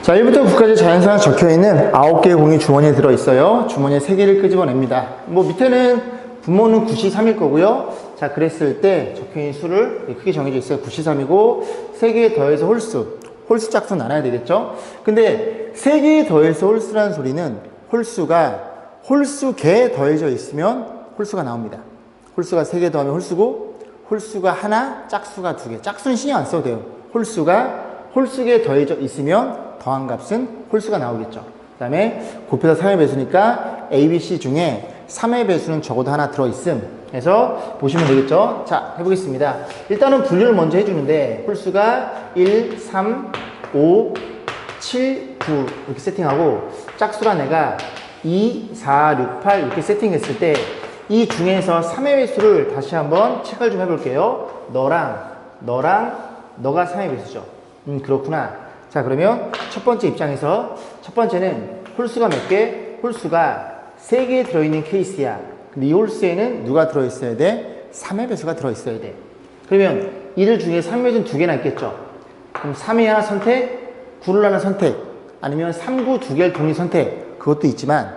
자, 1부터 9까지 자연수가 적혀있는 9개의 공이 주머니에 들어있어요. 주머니에 3개를 끄집어냅니다. 뭐 밑에는 분모는 9시3일 거고요. 자, 그랬을 때 적혀있는 수를 크게 정해져 있어요. 9시3이고 3개 더해서 홀수. 홀수 짝수 나눠야 되겠죠? 근데 3개 더해서 홀수라는 소리는 홀수가 홀수개 더해져 있으면 홀수가 나옵니다. 홀수가 3개 더하면 홀수고 홀수가 하나, 짝수가 2개. 짝수는 신경 안 써도 돼요. 홀수가 홀수개 더해져 있으면 더한 값은 홀수가 나오겠죠. 그 다음에 곱해서 3의 배수니까 A, B, C 중에 3의 배수는 적어도 하나 들어있음. 해서 보시면 되겠죠. 자, 해보겠습니다. 일단은 분류를 먼저 해주는데 홀수가 1, 3, 5, 7, 9 이렇게 세팅하고 짝수란 애가 2, 4, 6, 8 이렇게 세팅했을 때 이 중에서 3의 배수를 다시 한번 체크를 좀 해볼게요. 너가 3의 배수죠. 그렇구나. 자, 그러면 첫 번째 입장에서 첫 번째는 홀수가 몇 개? 홀수가 3개 들어있는 케이스야. 근데 이 홀수에는 누가 들어있어야 돼? 3의 배수가 들어있어야 돼. 그러면 이들 중에 3의 배수는 2개나 있겠죠. 그럼 3의 하나 선택, 9를 하나 선택, 아니면 3, 9, 2개를 동일 선택. 그것도 있지만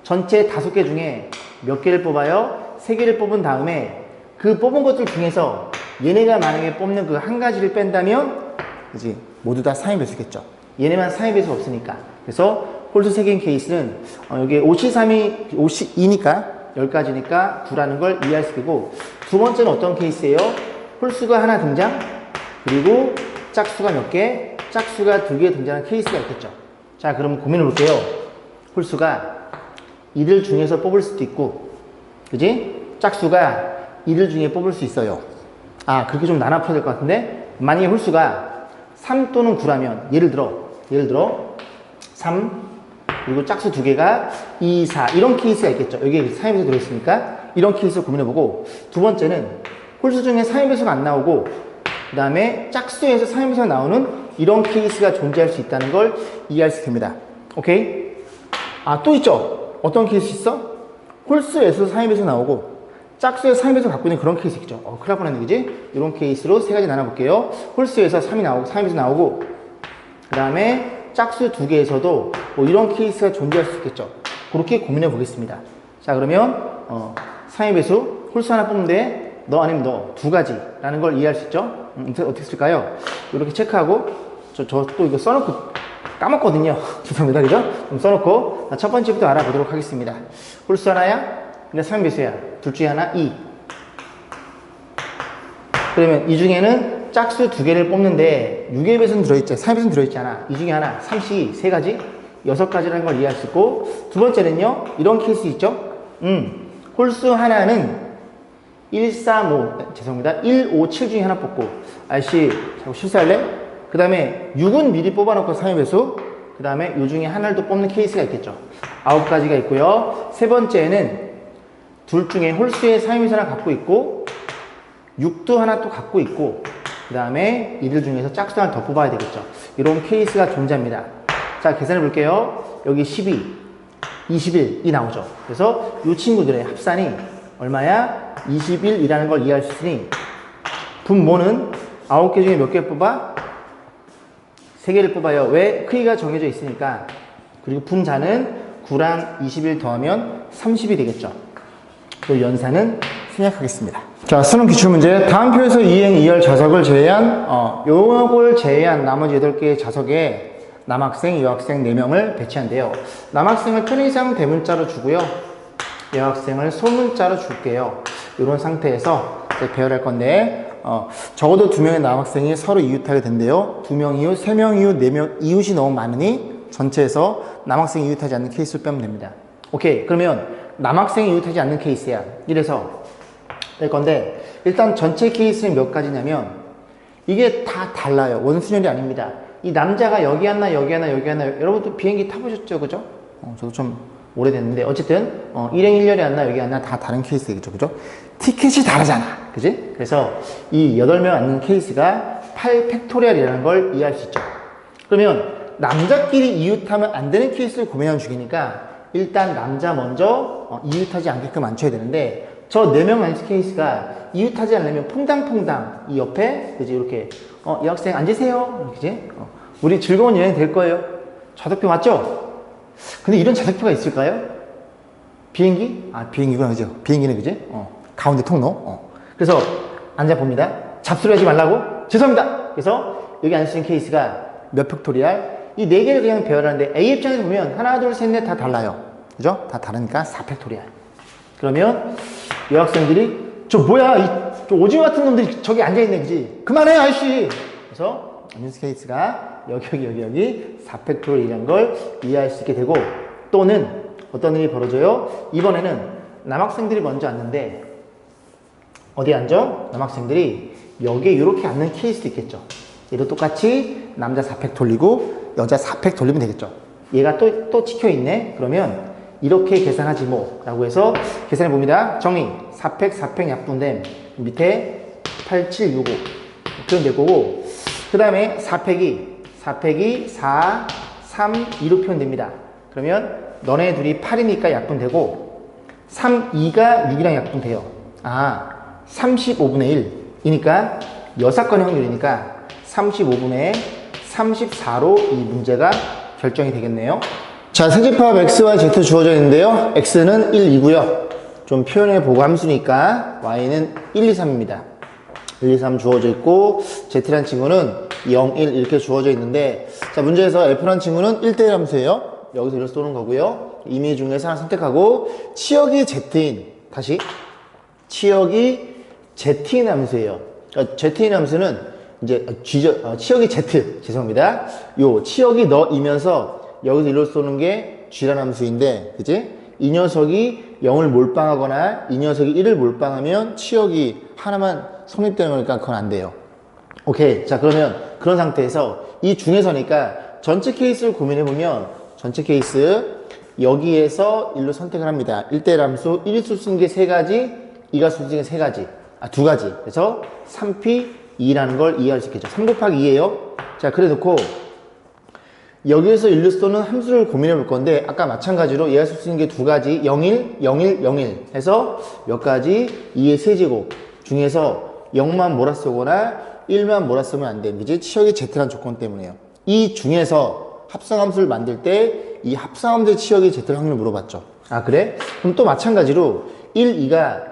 전체 5개 중에 몇 개를 뽑아요? 3개를 뽑은 다음에 그 뽑은 것들 중에서 얘네가 만약에 뽑는 그 한 가지를 뺀다면 이제 모두 다 3의 배수겠죠. 얘네만 3의 배수 없으니까. 그래서 홀수 3개인 케이스는 여기 5C3이 5C2니까 10가지니까 9라는 걸 이해할 수 있고, 두 번째는 어떤 케이스예요? 홀수가 하나 등장, 그리고 짝수가 몇 개? 짝수가 2개 등장하는 케이스가 있겠죠. 자, 그럼 고민해 볼게요. 홀수가 이들 중에서 뽑을 수도 있고, 그지? 짝수가 이들 중에 뽑을 수 있어요. 아, 그렇게 좀 나눠 풀어야 될 것 같은데, 만약에 홀수가 3 또는 9라면, 예를 들어 3, 그리고 짝수 2개가 2, 4 이런 케이스가 있겠죠. 여기에 3의 배수 들어있으니까 이런 케이스를 고민해보고, 두 번째는 홀수 중에 3의 배수가 안 나오고 그 다음에 짝수에서 3의 배수가 나오는 이런 케이스가 존재할 수 있다는 걸 이해할 수 있습니다. 오케이? 아, 또 있죠? 어떤 케이스 있어? 홀수에서 3의 배수 나오고 짝수에서 3의 배수 갖고 있는 그런 케이스 있죠. 큰일 날 뻔했네, 그지? 이런 케이스로 3가지 나눠볼게요. 홀수에서 3이 나오고 3의 배수 나오고, 그 다음에 짝수 2개에서도 뭐 이런 케이스가 존재할 수 있겠죠. 그렇게 고민해 보겠습니다. 자, 그러면 3의 배수 홀수 하나 뽑는데 너 아니면 너 2가지라는 걸 이해할 수 있죠. 어떻게 쓸까요? 이렇게 체크하고 저 또 이거 써놓고 까먹거든요. 죄송합니다. 그죠? 좀 써놓고 첫 번째부터 알아보도록 하겠습니다. 홀수 하나야? 근데 3의 배수야. 둘 중에 하나 2. 그러면 이 중에는 짝수 2개를 뽑는데 6의 배수는 들어있지, 3의 배수는 들어있지 않아. 이 중에 하나 3C 3가지 6가지라는 걸 이해할 수 있고, 두 번째는요, 이런 케이스 있죠. 홀수 하나는 1, 3, 5 죄송합니다. 1, 5, 7 중에 하나 뽑고, 아저씨 자꾸 실수할래? 그 다음에 6은 미리 뽑아놓고 3의 배수, 그 다음에 이 중에 하나를 또 뽑는 케이스가 있겠죠. 9가지가 있고요. 세 번째는 둘 중에 홀수의 3의 배수 하나 갖고 있고 6도 하나 또 갖고 있고, 그 다음에 이들 중에서 짝수 하나 더 뽑아야 되겠죠. 이런 케이스가 존재합니다. 자, 계산해 볼게요. 여기 12, 21이 나오죠. 그래서 이 친구들의 합산이 얼마야? 21이라는 걸 이해할 수 있으니 분모는 9개 중에 몇 개 뽑아? 3개를 뽑아요. 왜? 크기가 정해져 있으니까. 그리고 분자는 9랑 21 더하면 30이 되겠죠. 또 연산은 생략하겠습니다. 자, 수능 기출문제. 다음 표에서 이행 2열 자석을 제외한 요걸 제외한 나머지 8개의 자석에 남학생, 여학생 4명을 배치한대요. 남학생을 편의상 대문자로 주고요. 여학생을 소문자로 줄게요. 이런 상태에서 이제 배열할 건데, 적어도 2명의 남학생이 서로 이웃하게 된대요. 2명 이웃, 3명 이웃, 4명 이웃이 너무 많으니 전체에서 남학생이 이웃하지 않는 케이스를 빼면 됩니다. 오케이. 그러면 남학생이 이웃하지 않는 케이스야. 이래서 될 건데, 일단 전체 케이스는 몇 가지냐면 이게 다 달라요. 원순열이 아닙니다. 이 남자가 여기 하나, 여기 하나, 여기 하나. 여러분도 비행기 타보셨죠? 그죠? 저도 좀 오래됐는데 어쨌든 일행 1열이 하나, 여기 하나 다 다른 케이스겠죠. 그죠? 티켓이 다르잖아. 그지? 그래서 이 8명 앉는 케이스가 8팩토리얼이라는 걸 이해할 수 있죠. 그러면 남자끼리 이웃하면 안 되는 케이스를 고민하면 죽이니까 일단 남자 먼저 이웃하지 않게끔 앉혀야 되는데, 저 4명 앉은 케이스가 이웃하지 않으면 퐁당퐁당 이 옆에, 그지? 이렇게 이 학생 앉으세요. 그지? 우리 즐거운 여행 될 거예요. 좌석표 맞죠? 근데 이런 좌석표가 있을까요? 비행기? 아, 비행기구나, 그죠? 비행기는 그지? 가운데 통로. 그래서 앉아봅니다. 잡소리 하지 말라고? 죄송합니다! 그래서 여기 앉을 수 있는 케이스가 몇 팩토리알? 이 네 개를 그냥 배열하는데 A 입장에서 보면 하나, 둘, 셋, 넷 다 달라요. 그죠? 다 다르니까 4팩토리알. 그러면 여학생들이 저 뭐야, 저 오징어 같은 놈들이 저기 앉아있네, 그지? 그만해, 아저씨! 그래서 뉴스 케이스가 여기 4팩토리알이라는 걸 이해할 수 있게 되고, 또는 어떤 일이 벌어져요? 이번에는 남학생들이 먼저 앉는데 어디 앉아? 남학생들이 여기에 이렇게 앉는 케이스도 있겠죠. 얘도 똑같이 남자 4팩 돌리고 여자 4팩 돌리면 되겠죠. 얘가 또 찍혀있네? 그러면 이렇게 계산하지 뭐 라고 해서 계산해 봅니다. 정리. 4팩 약분됨. 밑에 8, 7, 6, 5 그럼 될 거고, 그 다음에 4팩이 4, 3, 2로 표현됩니다. 그러면 너네 둘이 8이니까 약분되고 3, 2가 6이랑 약분돼요. 아, 35분의 1이니까 여사건의 확률이니까 35분의 34로 이 문제가 결정이 되겠네요. 자, 세제값 x와 z 주어져 있는데요. x는 1, 2고요. 좀 표현해보고 함수니까 y는 1, 2, 3입니다. 1, 2, 3 주어져 있고 z라는 친구는 0, 1 이렇게 주어져 있는데, 자, 문제에서 f라는 친구는 1대1 함수예요. 여기서 이를 쏘는 거고요. 임의 중에서 하나 선택하고 치역이 z인, 다시 치역이 z인 함수예요. 그러니까 z인 함수는 이제 치역이 z, 죄송합니다. 요 치역이 너이면서 여기서 이를 쏘는 게 g라는 함수인데, 그지? 이 녀석이 0을 몰빵하거나 이 녀석이 1을 몰빵하면 치역이 하나만 성립되는 거니까 그건 안 돼요. 오케이. 자, 그러면 그런 상태에서 이 중에서니까 전체 케이스를 고민해보면, 전체 케이스 여기에서 1로 선택을 합니다. 1대1 함수 1이 쓸 수 있는 게 3가지, 2가 쓸 수 있는 게 2가지. 그래서 3p 2라는 걸 이해할 수 있겠죠. 3 곱하기 2예요. 자, 그래 놓고 여기에서 1로 쏘는 함수를 고민해 볼 건데, 아까 마찬가지로 얘가 쓸 수 있는 게 2가지, 01, 01, 01 해서 몇 가지 2의 세제곱 중에서 0만 몰아쓰거나 1만 몰아쓰면 안 돼. 그지? 치역이 z라는 조건 때문에요. 이 중에서 합성함수를 만들 때 이 합성함수의 치역이 z를 확률을 물어봤죠. 아, 그래? 그럼 또 마찬가지로 1, 2가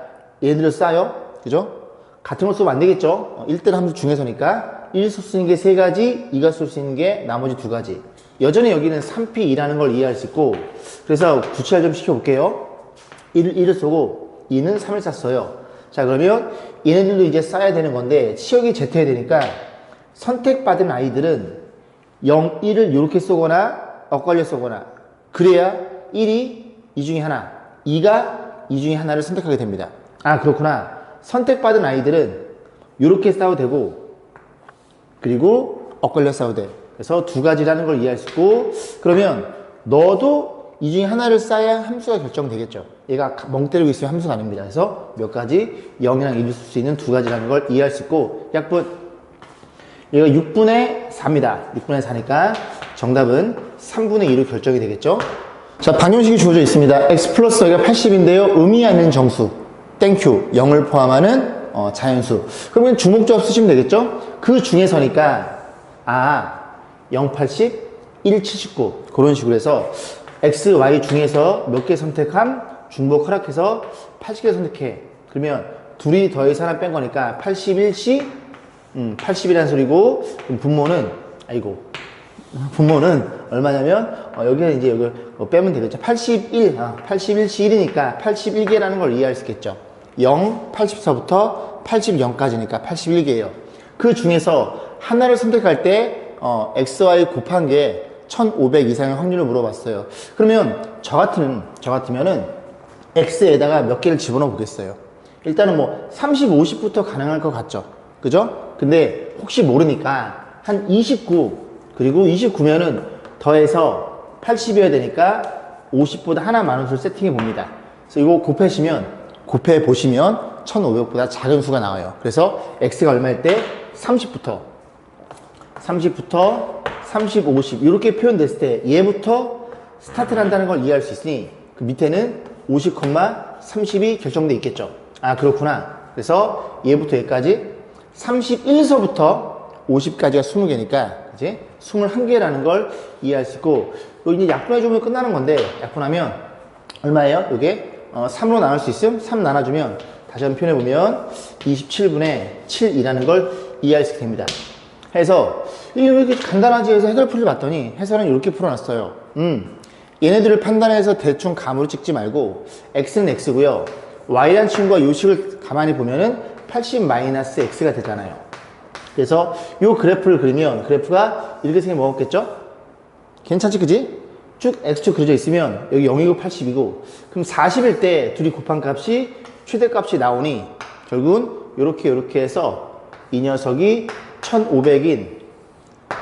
얘들을 쌓여. 그죠? 같은 걸 쓰면 안 되겠죠? 1대1 함수 중에서니까 1 쓸 수 있는 게 3가지, 2가 쓸 수 있는 게 나머지 2가지. 여전히 여기는 3p2라는 걸 이해할 수 있고, 그래서 구체화 좀 시켜볼게요. 1을 쏘고 2는 3을 쐈어요. 자, 그러면 얘네들도 이제 쌓아야 되는 건데 치역이 z해야 되니까 선택받은 아이들은 0, 1을 이렇게 쏘거나 엇갈려 쏘거나, 그래야 1이 이 중에 하나, 2가 이 중에 하나를 선택하게 됩니다. 아, 그렇구나. 선택받은 아이들은 이렇게 싸워도 되고, 그리고 엇갈려 싸워도 돼. 그래서 2가지라는 걸 이해할 수 있고, 그러면 너도 이 중에 하나를 쌓아야 함수가 결정되겠죠. 얘가 멍 때리고 있으면 함수가 아닙니다. 그래서 몇 가지 0이랑 1을 쓸 수 있는 2가지라는 걸 이해할 수 있고, 약분 얘가 6분의 4입니다. 6분의 4니까 정답은 3분의 2로 결정이 되겠죠. 자, 방정식이 주어져 있습니다. x 플러스 여기가 80인데요. 의미 않는 정수, 땡큐, 0을 포함하는 자연수. 그러면 주목조합 쓰시면 되겠죠. 그 중에서니까 0, 80, 1, 79 그런 식으로 해서 x, y 중에서 몇 개 선택함, 중복 허락해서 80개 선택해. 그러면 둘이 더해서 하나 뺀 거니까 81시 80이라는 소리고, 분모는 분모는 얼마냐면 여기에 이제 여기 빼면 되겠죠. 81시 1이니까 81개라는 걸 이해할 수 있겠죠. 0, 84부터 80까지니까 81개예요. 그 중에서 하나를 선택할 때 XY 곱한 게 1500 이상의 확률을 물어봤어요. 그러면 저 같으면은 X에다가 몇 개를 집어넣어 보겠어요. 일단은 뭐 30, 50부터 가능할 것 같죠. 그죠? 근데 혹시 모르니까 한 29, 그리고 29면은 더해서 80이어야 되니까 50보다 하나 많은 수를 세팅해 봅니다. 그래서 이거 곱해 보시면 1500보다 작은 수가 나와요. 그래서 X가 얼마일 때 30부터 30, 50 이렇게 표현됐을 때 얘부터 스타트를 한다는 걸 이해할 수 있으니 그 밑에는 50, 30이 결정돼 있겠죠. 아, 그렇구나. 그래서 얘부터 얘까지 31서부터 50까지가 20개니까 이제 21개라는 걸 이해할 수 있고, 요 이제 약분해주면 끝나는 건데, 약분하면 얼마예요? 요게 3으로 나눌 수 있음? 3 나눠주면 다시 한번 표현해보면 27분의 7이라는 걸 이해할 수 있게 됩니다. 해서 이게 왜 이렇게 간단하지 해서 해결풀이를 봤더니 해설은 이렇게 풀어놨어요. 얘네들을 판단해서 대충 감으로 찍지 말고 x는 x고요. y라는 친구가 요식을 가만히 보면은 80-x가 되잖아요. 그래서 요 그래프를 그리면 그래프가 이렇게 생겨 먹었겠죠? 괜찮지, 그지? 쭉 x축 그려져 있으면 여기 0이고 80이고 그럼 40일 때 둘이 곱한 값이 최대값이 나오니 결국은 요렇게 해서 이 녀석이 1500인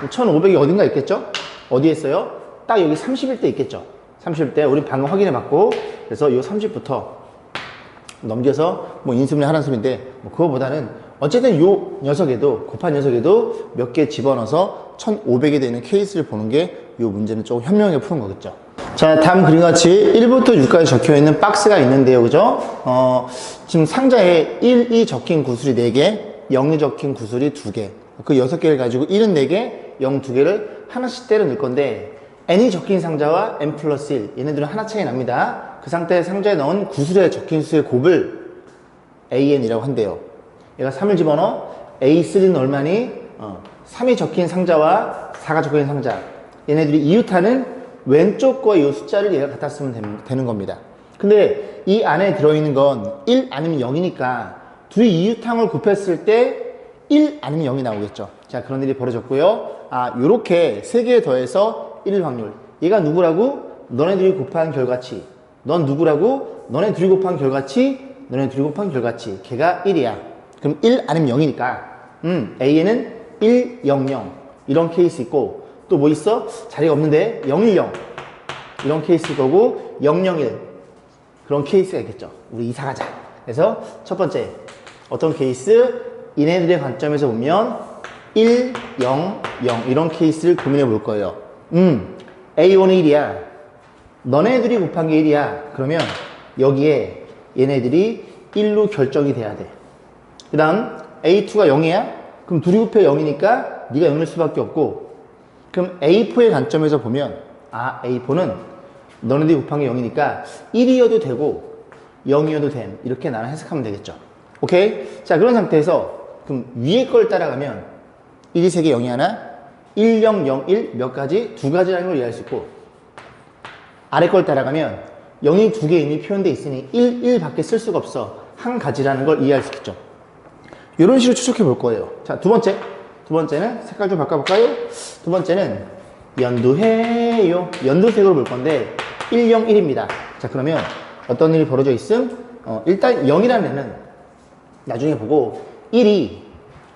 1500이 어딘가 있겠죠? 어디에 있어요? 딱 여기 30일 때 있겠죠? 30일 때 우리 방금 확인해 봤고 그래서 요 30부터 넘겨서 뭐 인수분해 하라는 소리인데 뭐 그거보다는 어쨌든 요 녀석에도 곱한 녀석에도 몇 개 집어넣어서 1500이 되는 케이스를 보는 게 요 문제는 조금 현명하게 푸는 거겠죠. 자, 다음 그림과 같이 1부터 6까지 적혀 있는 박스가 있는데요. 그죠? 지금 상자에 1, 2 적힌 구슬이 4개, 0이 적힌 구슬이 2개. 그 6개를 가지고 1은 4개, 0 2개를 하나씩 때려 넣을 건데 n이 적힌 상자와 n 플러스 1 얘네들은 하나 차이 납니다. 그 상태의 상자에 넣은 구슬에 적힌 수의 곱을 an이라고 한대요. 얘가 3을 집어넣어 a3는 얼마니? 3이 적힌 상자와 4가 적힌 상자 얘네들이 이웃하는 왼쪽과 이 숫자를 얘가 같았으면 되는 겁니다. 근데 이 안에 들어있는 건 1 아니면 0이니까 둘이 이웃항을 곱했을 때 1 아니면 0이 나오겠죠. 자, 그런 일이 벌어졌고요. 요렇게 3개 더해서 1일 확률. 얘가 누구라고? 너네들이 곱한 결과치. 넌 누구라고? 너네 둘이 곱한 결과치. 너네 둘이 곱한 결과치. 걔가 1이야. 그럼 1 아니면 0이니까 A에는 1, 0, 0 이런 케이스 있고 또 뭐 있어? 자리가 없는데 0, 1, 0 이런 케이스일 거고 0, 0, 1 그런 케이스가 있겠죠. 우리 이사 가자. 그래서 첫 번째 어떤 케이스? 얘네들의 관점에서 보면 1, 0, 0 이런 케이스를 고민해 볼 거예요. A1은 1이야. 너네들이 곱한 게 1이야. 그러면 여기에 얘네들이 1로 결정이 돼야 돼. 그 다음 A2가 0이야? 그럼 둘이 곱해 0이니까 네가 0일 수밖에 없고 그럼 A4의 관점에서 보면 A4는 너네들이 곱한 게 0이니까 1이어도 되고 0이어도 됨 이렇게 나는 해석하면 되겠죠. 오케이? 자, 그런 상태에서 그럼 위에 걸 따라가면 1이 3개 0이 하나 1, 0, 0, 1 몇 가지? 2가지라는 걸 이해할 수 있고 아래 걸 따라가면 0이 2개 이미 표현되어 있으니 1, 1 밖에 쓸 수가 없어. 한 가지라는 걸 이해할 수 있겠죠. 이런 식으로 추측해 볼 거예요. 자, 두 번째는 색깔 좀 바꿔볼까요? 두 번째는 연두해요. 연두색으로 볼 건데 1, 0, 1입니다. 자, 그러면 어떤 일이 벌어져 있음? 일단 0이라는 애는 나중에 보고 1이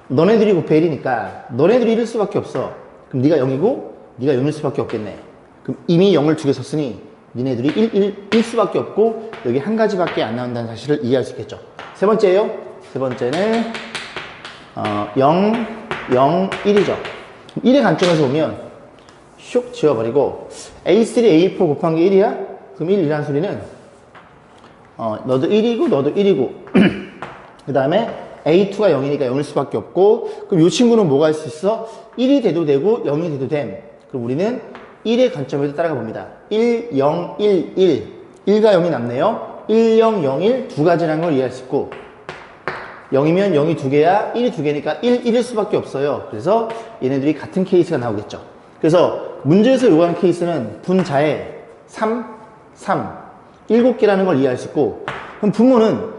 너네들이 곱해 1이니까 너네들이 1일 수밖에 없어. 그럼 네가 0이고 네가 0일 수밖에 없겠네. 그럼 이미 0을 2개 썼으니 니네들이 1 수밖에 없고 여기 한 가지밖에 안 나온다는 사실을 이해할 수 있겠죠. 세 번째예요. 세 번째는 0, 0, 1이죠. 1의 관점에서 보면 슉 지워버리고 A3, A4 곱한 게 1이야? 그럼 1이라는 소리는 너도 1이고 너도 1이고 그 다음에 A2가 0이니까 0일 수밖에 없고 그럼 이 친구는 뭐가 할 수 있어? 1이 돼도 되고 0이 돼도 됨. 그럼 우리는 1의 관점에서 따라가 봅니다. 1, 0, 1, 1 1과 0이 남네요. 1, 0, 0, 1 두 가지라는 걸 이해할 수 있고 0이면 0이 2개야 1이 2개니까 1일 수밖에 없어요. 그래서 얘네들이 같은 케이스가 나오겠죠. 그래서 문제에서 요구하는 케이스는 분자에 3, 3 7개라는 걸 이해할 수 있고 그럼 분모는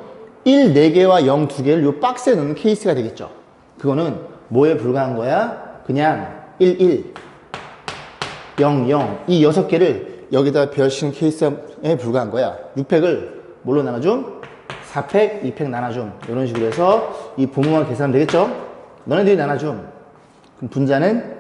1, 4개와 0, 2개를 요 박스에 넣는 케이스가 되겠죠. 그거는 뭐에 불과한 거야? 그냥 1, 1 0, 0 이 6개를 여기다 배열시키는 케이스에 불과한 거야. 6팩을 뭘로 나눠줌? 4팩, 2팩 나눠줌. 이런 식으로 해서 이 분모만 계산하면 되겠죠? 너네들이 나눠줌. 그럼 분자는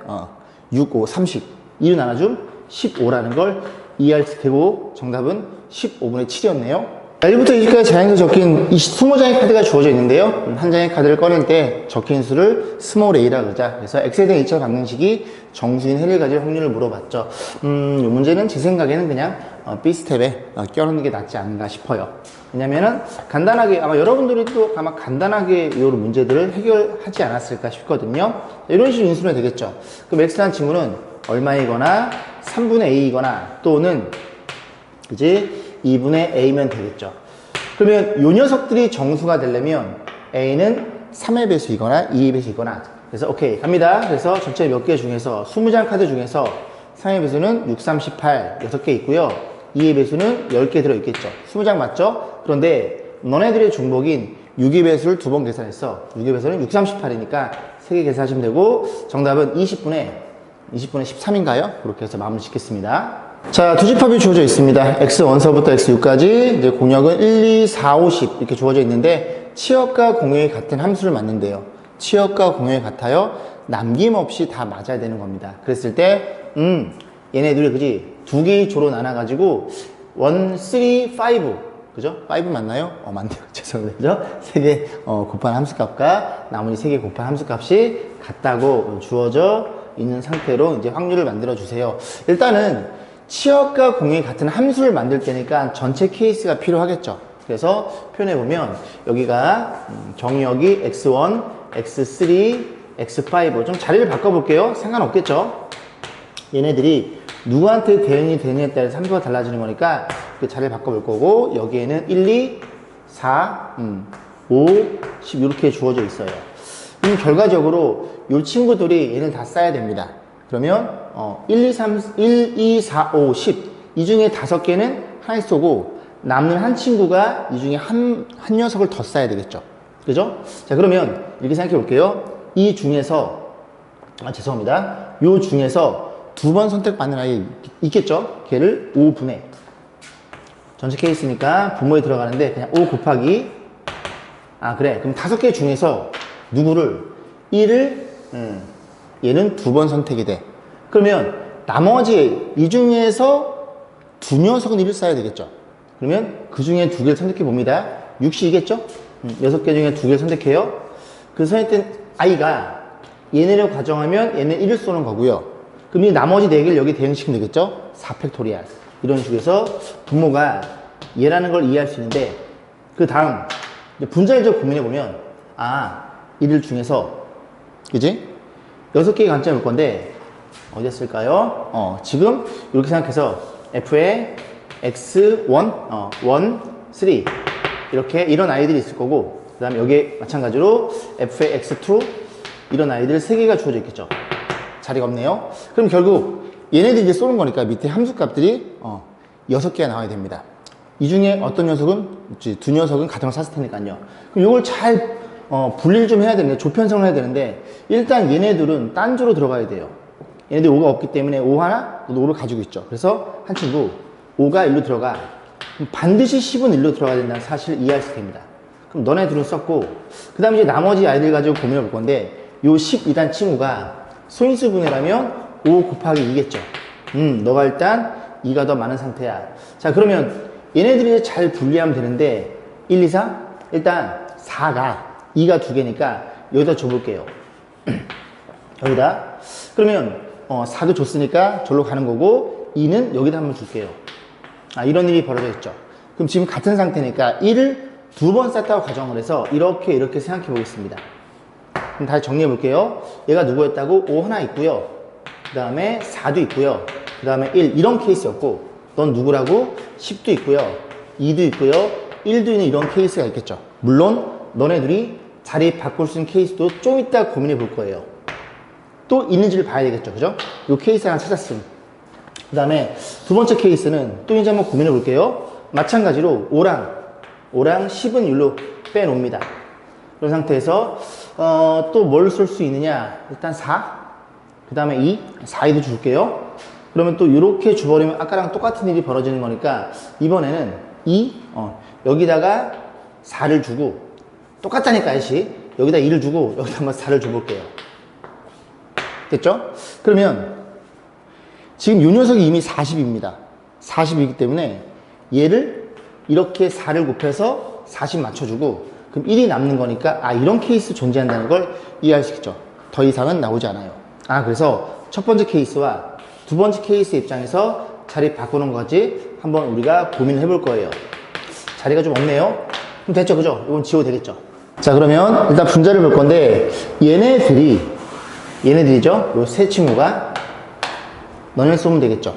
6, 5, 30 2로 나눠줌 15라는 걸 이해할 수 있고 정답은 15분의 7이었네요. 1부터 20까지 자연수 적힌 20장의 카드가 주어져 있는데요. 한 장의 카드를 꺼낼 때 적힌 수를 스몰 a라 그러자. 그래서 x에 대한 2차 방정식이 정수인 해를 가질 확률을 물어봤죠. 이 문제는 제 생각에는 그냥 B스텝에 껴넣는 게 낫지 않은가 싶어요. 왜냐면은 간단하게 아마 여러분들이 또 아마 간단하게 이 문제들을 해결하지 않았을까 싶거든요. 이런 식으로 인수면 되겠죠. 그럼 x라는 친구는 얼마이거나 3분의 a이거나 또는 그지 2분의 a면 되겠죠. 그러면 이 녀석들이 정수가 되려면 a는 3의 배수이거나 2의 배수이거나. 그래서 오케이 갑니다. 그래서 전체 몇 개 중에서 20장 카드 중에서 3의 배수는 6, 3, 18 6개 있고요. 2의 배수는 10개 들어있겠죠. 20장 맞죠? 그런데 너네들의 중복인 6의 배수를 2번 계산했어. 6의 배수는 6, 3, 18이니까 3개 계산하시면 되고 정답은 20분의 13인가요? 그렇게 해서 마무리 짓겠습니다. 자, 두 집합이 주어져 있습니다. x1서부터 x6까지 이제 공역은 1, 2, 4, 5, 10 이렇게 주어져 있는데 치역과 공역이 같은 함수를 맞는데요. 치역과 공역이 같아요. 남김없이 다 맞아야 되는 겁니다. 그랬을 때 얘네들이 그지 두 개의 조로 나눠가지고 1, 3, 5 그죠? 5 맞나요? 맞네요. 죄송합니다. 그죠? 3개 곱한 함수값과 나머지 3개 곱한 함수값이 같다고 주어져 있는 상태로 이제 확률을 만들어 주세요. 일단은 치역과 공역이 같은 함수를 만들 때니까 전체 케이스가 필요하겠죠. 그래서 표현해보면 여기가 정의역이 x1, x3, x5 좀 자리를 바꿔볼게요. 상관없겠죠. 얘네들이 누구한테 대응이 되느냐에 따라서 함수가 달라지는 거니까 그 자리를 바꿔볼 거고 여기에는 1, 2, 4, 5, 10 이렇게 주어져 있어요. 결과적으로 이 친구들이 얘는 다 쌓아야 됩니다. 그러면 1, 2, 4, 5, 10 이 중에 5개는 하나에 쏘고 남는 한 친구가 이 중에 한 녀석을 더 쌓아야 되겠죠. 그죠? 자 그러면 이렇게 생각해 볼게요. 이 중에서 죄송합니다. 요 중에서 2번 선택받는 아이 있겠죠? 걔를 5분의 전체 케이스니까 분모에 들어가는데 그냥 5 곱하기 그래 그럼 5개 중에서 누구를 1을 얘는 2번 선택이 돼. 그러면 나머지 이 중에서 두 녀석은 1을 쌓아야 되겠죠. 그러면 그 중에 2개를 선택해 봅니다. 6이겠죠? 6개 중에 2개를 선택해요. 그 선택된 아이가 얘네를 가정하면 얘는 1을 쏘는 거고요. 그럼 이 나머지 4개를 여기 대응시키면 되겠죠? 4팩토리알. 이런 식으로 해서 분모가 얘라는 걸 이해할 수 있는데 그 다음 분자일적 고민해 보면 1을 중에서 그지? 6개의 관점을 볼 건데 어디였을까요? 지금 이렇게 생각해서 f의 x1, 1, 3 이렇게 이런 아이들이 있을 거고 그 다음에 여기에 마찬가지로 f의 x2 이런 아이들 3개가 주어져 있겠죠. 자리가 없네요. 그럼 결국 얘네들이 이제 쏘는 거니까 밑에 함수값들이 6개가 나와야 됩니다. 이 중에 어떤 녀석은 두 녀석은 같은 걸 샀을 테니까요. 그럼 이걸 잘 분리를 좀 해야 되는데 조편성을 해야 되는데 일단 얘네들은 딴조로 들어가야 돼요. 얘네들 5가 없기 때문에 5 하나, 너도 5를 가지고 있죠. 그래서 한 친구 5가 1로 들어가. 그럼 반드시 10은 1로 들어가야 된다는 사실을 이해할 수 있습니다. 그럼 너네들은 썼고 그 다음에 이제 나머지 아이들 가지고 고민해 볼 건데 요 12단 친구가 소인수 분해라면 5 곱하기 2겠죠. 너가 일단 2가 더 많은 상태야. 자 그러면 얘네들이 잘 분리하면 되는데 1, 2, 4 일단 4가 2가 2개니까 여기다 줘볼게요. 여기다 그러면 4도 줬으니까 저로 가는 거고 2는 여기다 한번 줄게요. 이런 일이 벌어져 있죠. 그럼 지금 같은 상태니까 1을 2번 쌌다고 가정을 해서 이렇게 생각해 보겠습니다. 그럼 다시 정리해 볼게요. 얘가 누구였다고? 5 하나 있고요. 그 다음에 4도 있고요. 그 다음에 1 이런 케이스였고 넌 누구라고? 10도 있고요. 2도 있고요. 1도 있는 이런 케이스가 있겠죠. 물론 너네들이 자리 바꿀 수 있는 케이스도 좀 이따 고민해 볼 거예요. 또 있는지를 봐야 되겠죠. 그죠? 이 케이스 하나 찾았음. 그 다음에 두 번째 케이스는 또 이제 한번 고민해 볼게요. 마찬가지로 5랑 10은 1로 빼놓습니다. 그런 상태에서 또 뭘 쓸 수 있느냐? 일단 4, 그 다음에 2, 4, 2도 줄게요. 그러면 또 이렇게 줘버리면 아까랑 똑같은 일이 벌어지는 거니까 이번에는 2, 여기다가 4를 주고 똑같다니까 이씨 여기다 2를 주고 여기다 한번 4를 줘볼게요. 됐죠? 그러면 지금 이 녀석이 이미 40입니다. 40이기 때문에 얘를 이렇게 4를 곱해서 40 맞춰주고 그럼 1이 남는 거니까 아 이런 케이스 존재한다는 걸 이해할 수 있죠. 더 이상은 나오지 않아요. 아 그래서 첫 번째 케이스와 두 번째 케이스 입장에서 자리 바꾸는 것까지 한번 우리가 고민을 해볼 거예요. 자리가 좀 없네요. 그럼 됐죠, 그죠? 이건 지워도 되겠죠. 자 그러면 일단 분자를 볼 건데 얘네들이죠. 요 세 친구가 너네 쏘면 되겠죠.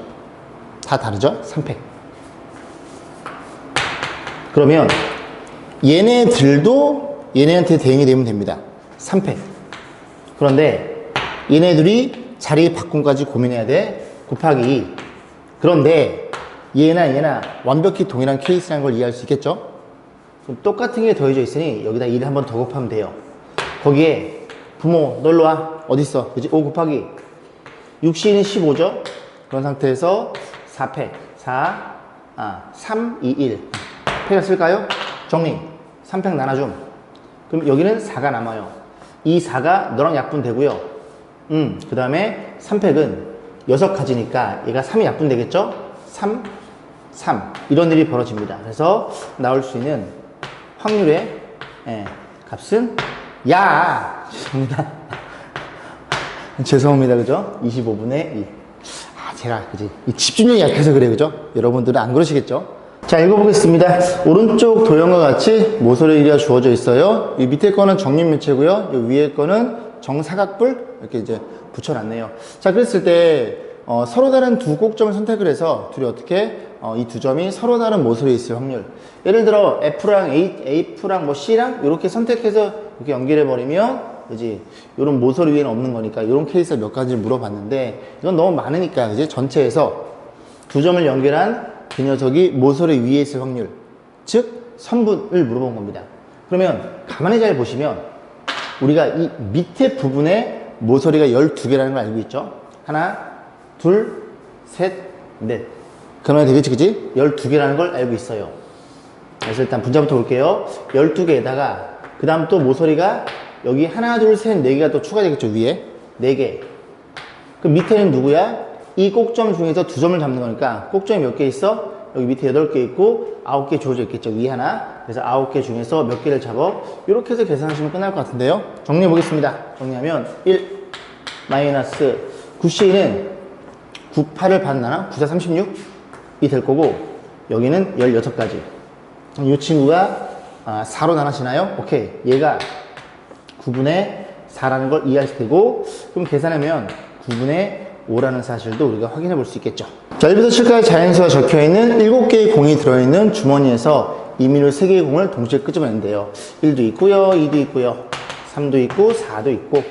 다 다르죠? 3팩. 그러면 얘네들도 얘네한테 대응이 되면 됩니다. 3팩. 그런데 얘네들이 자리 바꿈까지 고민해야 돼. 곱하기 2. 그런데 얘나 완벽히 동일한 케이스라는 걸 이해할 수 있겠죠? 그럼 똑같은 게 더해져 있으니 여기다 2를 한 번 더 곱하면 돼요. 거기에 부모 널로 와. 어딨어? 그치? 5 곱하기 6C는 15죠? 그런 상태에서 4팩 3, 2, 1 팩을 쓸까요? 정리 3팩 나눠줌. 그럼 여기는 4가 남아요. 이 4가 너랑 약분되고요. 그 다음에 3팩은 6가지니까 얘가 3이 약분되겠죠? 3 이런 일이 벌어집니다. 그래서 나올 수 있는 확률의 값은 죄송합니다. 죄송합니다. 그죠? 25분의 2. 제가 그지 이 집중력이 약해서 그래 그죠? 여러분들은 안 그러시겠죠? 자 읽어보겠습니다. 오른쪽 도형과 같이 모서리 길이가 주어져 있어요. 이 밑에 거는 정립면체고요. 이 위에 거는 정사각뿔 이렇게 이제 붙여놨네요. 자 그랬을 때 서로 다른 두 꼭점을 선택을 해서 둘이 어떻게 이 두 점이 서로 다른 모서리에 있을 확률. 예를 들어 F랑 F랑 뭐 C랑 이렇게 선택해서 이렇게 연결해 버리면 그지? 요런 모서리 위에는 없는 거니까 요런 케이스가 몇 가지를 물어봤는데 이건 너무 많으니까 그지? 전체에서 두 점을 연결한 그 녀석이 모서리 위에 있을 확률, 즉 선분을 물어본 겁니다. 그러면 가만히 잘 보시면 우리가 이 밑에 부분에 모서리가 12개라는 걸 알고 있죠? 하나, 둘, 셋, 넷. 그러면 되겠지, 그지? 12개라는 걸 알고 있어요. 그래서 일단 분자부터 볼게요. 12개에다가 그 다음 또 모서리가 여기 하나, 둘, 셋, 네 개가 또 추가되겠죠, 위에. 4개. 그럼 밑에는 누구야? 이 꼭점 중에서 두 점을 잡는 거니까 꼭점이 몇 개 있어? 여기 밑에 8개 있고 9개 주어져 있겠죠, 위에 하나. 그래서 9개 중에서 몇 개를 잡아? 이렇게 해서 계산하시면 끝날 것 같은데요. 정리해 보겠습니다. 정리하면 1 마이너스 9C는 98을 받나나? 9, 4, 36이 될 거고 여기는 16가지. 이 친구가 4로 나눠지나요? 오케이. 얘가 9분의 4라는 걸 이해할 수 있고 그럼 계산하면 9분의 5라는 사실도 우리가 확인해 볼 수 있겠죠. 자, 1부터 7까지 자연수가 적혀 있는 7개의 공이 들어있는 주머니에서 임의로 3개의 공을 동시에 끄집어낸대요. 1도 있고요, 2도 있고요, 3도 있고, 4도 있고,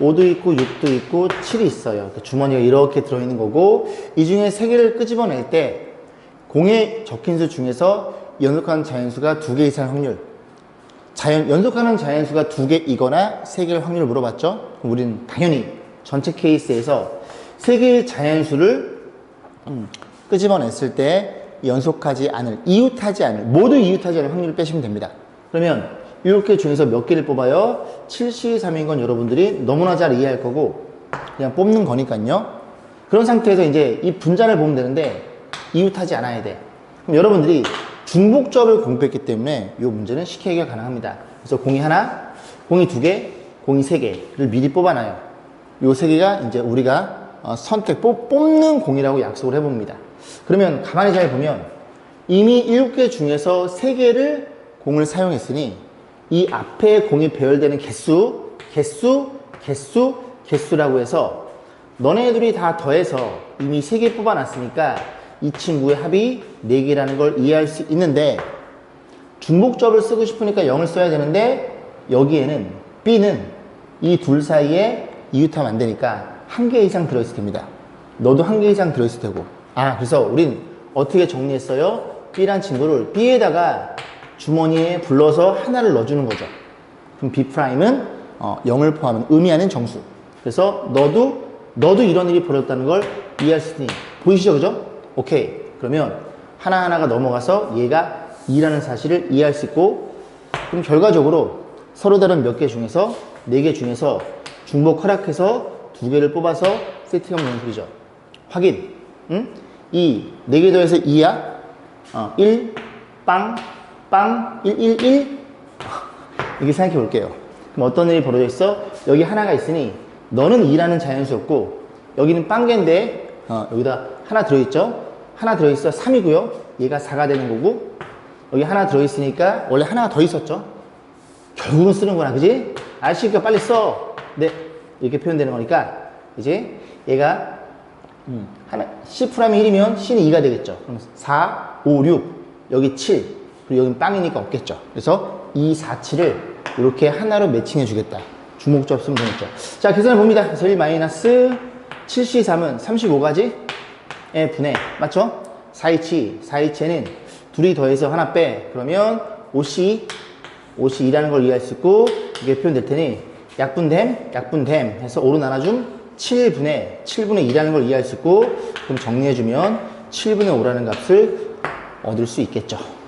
5도 있고, 6도 있고, 7이 있어요. 주머니가 이렇게 들어있는 거고 이 중에 3개를 끄집어낼 때 공에 적힌 수 중에서 연속하는 자연수가 2개 이상 확률, 연속하는 자연수가 2개이거나 3개일 확률을 물어봤죠? 그럼 우리는 당연히 전체 케이스에서 3개의 자연수를 끄집어냈을 때 연속하지 않을, 이웃하지 않을, 모두 이웃하지 않을 확률을 빼시면 됩니다. 그러면 이렇게 중에서 몇 개를 뽑아요? 7시 3인 건 여러분들이 너무나 잘 이해할 거고 그냥 뽑는 거니까요. 그런 상태에서 이제 이 분자를 보면 되는데 이웃하지 않아야 돼. 그럼 여러분들이 중복점을 공부했기 때문에 이 문제는 쉽게 해결 가능합니다. 그래서 공이 하나, 공이 2개, 공이 3개를 미리 뽑아놔요. 이 3개가 이제 우리가 뽑는 공이라고 약속을 해봅니다. 그러면 가만히 잘 보면 이미 7개 중에서 3개를 공을 사용했으니 이 앞에 공이 배열되는 개수라고 해서 너네들이 다 더해서 이미 3개 뽑아놨으니까 이 친구의 합이 4개라는 걸 이해할 수 있는데 중복접을 쓰고 싶으니까 0을 써야 되는데 여기에는 B는 이 둘 사이에 이웃하면 안 되니까 1개 이상 들어있을 됩니다. 너도 1개 이상 들어있을 테고. 그래서 우린 어떻게 정리했어요? B란 친구를 B에다가 주머니에 불러서 하나를 넣어주는 거죠. 그럼 B'은 0을 포함한 의미하는 정수. 그래서 너도 이런 일이 벌어졌다는 걸 이해할 수 있으니 보이시죠? 그죠? 오케이. 그러면 하나하나가 넘어가서 얘가 2라는 사실을 이해할 수 있고 그럼 결과적으로 서로 다른 몇 개 중에서 4개 중에서 중복 허락해서 2개를 뽑아서 세팅하면 되는 소리죠. 확인. 이 4개 더해서 2야? 1, 빵, 빵, 1, 1, 1. 이렇게 생각해 볼게요. 그럼 어떤 일이 벌어져 있어? 여기 하나가 있으니 너는 2라는 자연수였고 여기는 빵개인데 여기다 하나 들어있죠? 하나 들어있어 3이고요. 얘가 4가 되는 거고 여기 하나 들어있으니까 원래 하나가 더 있었죠? 결국은 쓰는구나, 그지? 아시니까 빨리 써. 네, 이렇게 표현되는 거니까 이제 얘가 하나 C프라임이 1이면 C는 2가 되겠죠. 그럼 4, 5, 6 여기 7 그리고 여긴 빵이니까 없겠죠. 그래서 2, 4, 7을 이렇게 하나로 매칭해 주겠다. 주목적 쓰면 되겠죠. 자, 계산을 봅니다. 그래서 1 마이너스 7C3은 35가지의 분의 맞죠? 4H, 4H는 둘이 더해서 하나 빼. 그러면 5C, 5C2라는 걸 이해할 수 있고 이게 표현될 테니 약분됨 해서 5로 나눠줌 7분의 2라는 걸 이해할 수 있고 그럼 정리해주면 7분의 5라는 값을 얻을 수 있겠죠.